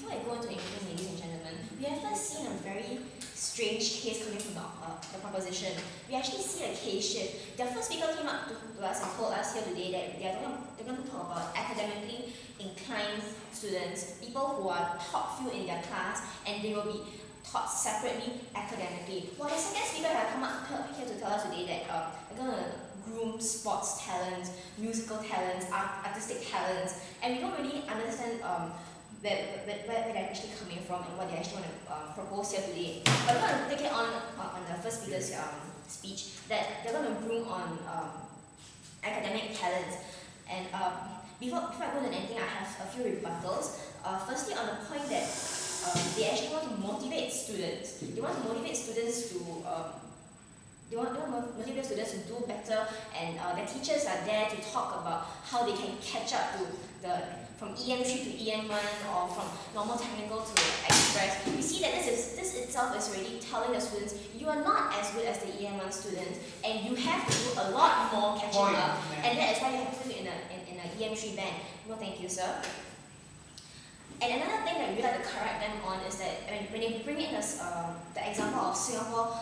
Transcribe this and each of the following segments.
before I go into anything, ladies and gentlemen, we have first seen a very strange case coming from the proposition. We actually see a case shift. The first speaker came up to us and told us here today that they're going to talk about academically inclined students, people who are top few in their class, and they will be taught separately academically. While the second speaker has come up here to tell us today that they're going to groom sports talents, musical talents, artistic talents, and we don't really understand where they're actually coming from and what they actually want to propose here today. But we're going to take it on the first speaker's speech that they're going to groom on academic talents. And before I go into anything, I have a few rebuttals. Firstly, on the point that they actually want to motivate students. They want to motivate students to motivate students to do better, and their teachers are there to talk about how they can catch up to from EM3 to EM1 or from normal technical to express. We see that this itself is already telling the students you are not as good as the EM1 students, and you have to do a lot more catching up, and that is why you have to put it in an EM3 band. No, thank you, sir. And another thing that we like to correct them on is that when they bring in this, the example of Singapore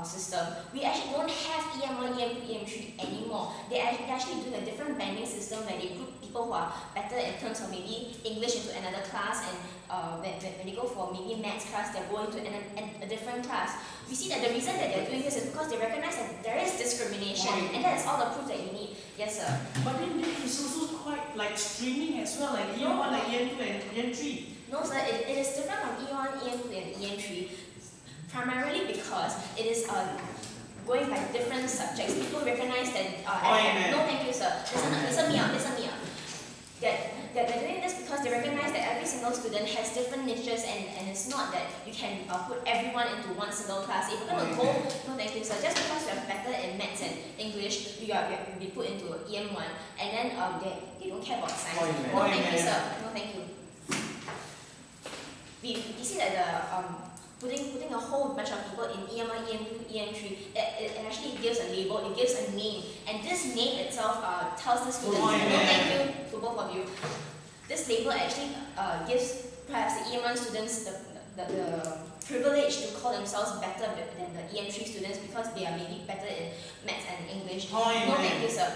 system, we actually don't have EM1, EM2, EM3 anymore. They're actually doing a different banding system where they group people who are better in terms of maybe English into another class, and when they go for maybe maths class, they're going to a different class. We see that the reason that they're doing this is because they recognize that there is discrimination, and that is all the proof that you need. Yes, sir. But then it's also quite like streaming as well, like EM1, like EM2 and EM3. No, sir, it is different from EM1, EM2 and EM3, primarily because it is going by different subjects. People recognize that. No, thank you, sir. Listen me out. They're doing this because they recognize that every single student has different niches, and it's not that you can put everyone into one single class. If you're going to go, no thank you, sir, just because you're better in maths and English, you'll be put into EM1, and then they don't care about science. No thank you, sir. No thank you. We see that putting a whole bunch of people in EM1, EM2, EM3, it actually gives a label, it gives a name, and this name itself tells the students, no thank you to both of you, this label actually gives perhaps the EM1 students the privilege to call themselves better than the EM3 students because they are maybe better in maths and English. No thank you, sir.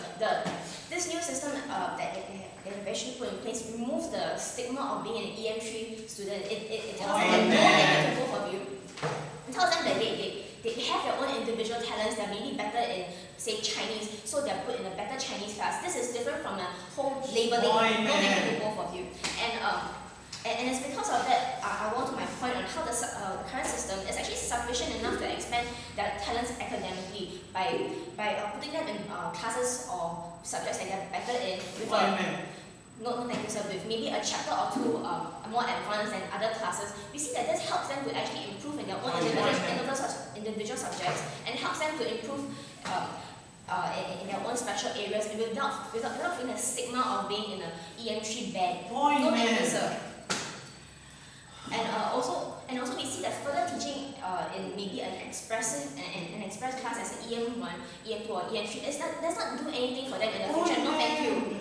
This new system that they have actually put in place removes the stigma of being an EM3 student. It tells them that no thank you to both of you. It tells them that they have their own individual talents that may be better in, say, Chinese, so they're put in a better Chinese class. This is different from a whole labeling. No thank you to both of you. And it's because of that, I want to my point on how the current system is actually sufficient enough to expand their talents academically by putting them in classes or subjects that they're better in. With no thank you, sir. With maybe a chapter or two more advanced than other classes, we see that this helps them to actually improve in their own individual subjects, and helps them to improve in their own special areas, and without feeling a stigma of being in an EM3 band. No thank you, sir. And also we see that further teaching in maybe an express class as an EM1, EM2 or EM3 does not do anything for them in the future. No thank you.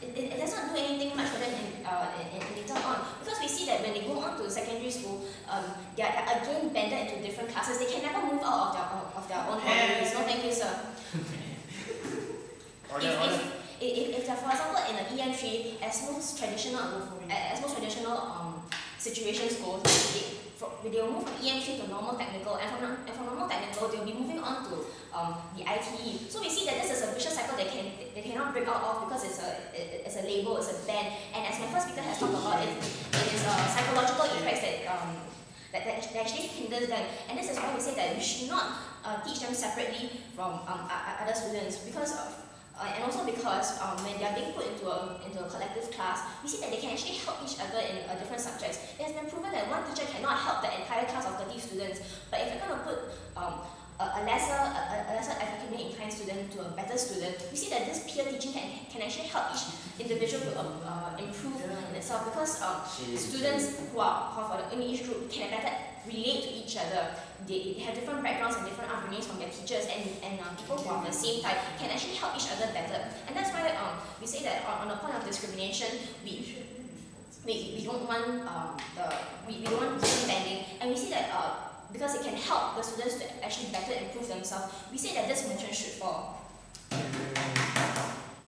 It does not do anything much for them in later on, because we see that when they go on to secondary school, they are again banded into different classes. They can never move out of their own boundaries. No thank you, sir. If they're, for example, in an EM3, as most traditional situations go, they will move from EM3 to normal technical, and from normal technical, they'll be moving on to the ITE. So we see that this is a vicious cycle they cannot break out of because it's a label, it's a ban. And as my first speaker has talked about, it is psychological effects that actually hinders them. And this is why we say that we should not teach them separately from other students, because of and also because when they are being put into a collective class, we see that they can actually help each other in different subjects. It has been proven that one teacher cannot help the entire class of 30 students, but if you're going to put a lesser academically inclined student to a better student, we see that this peer teaching can actually help each individual to improve in itself, because students who are in each group can better relate to each other. They have different backgrounds and different upbringings from their teachers, and people who are of the same type can actually help each other better. And that's why we say that on the point of discrimination, we don't want we don't want system bending, and we see that because it can help the students to actually better improve themselves, we say that this motion should fall.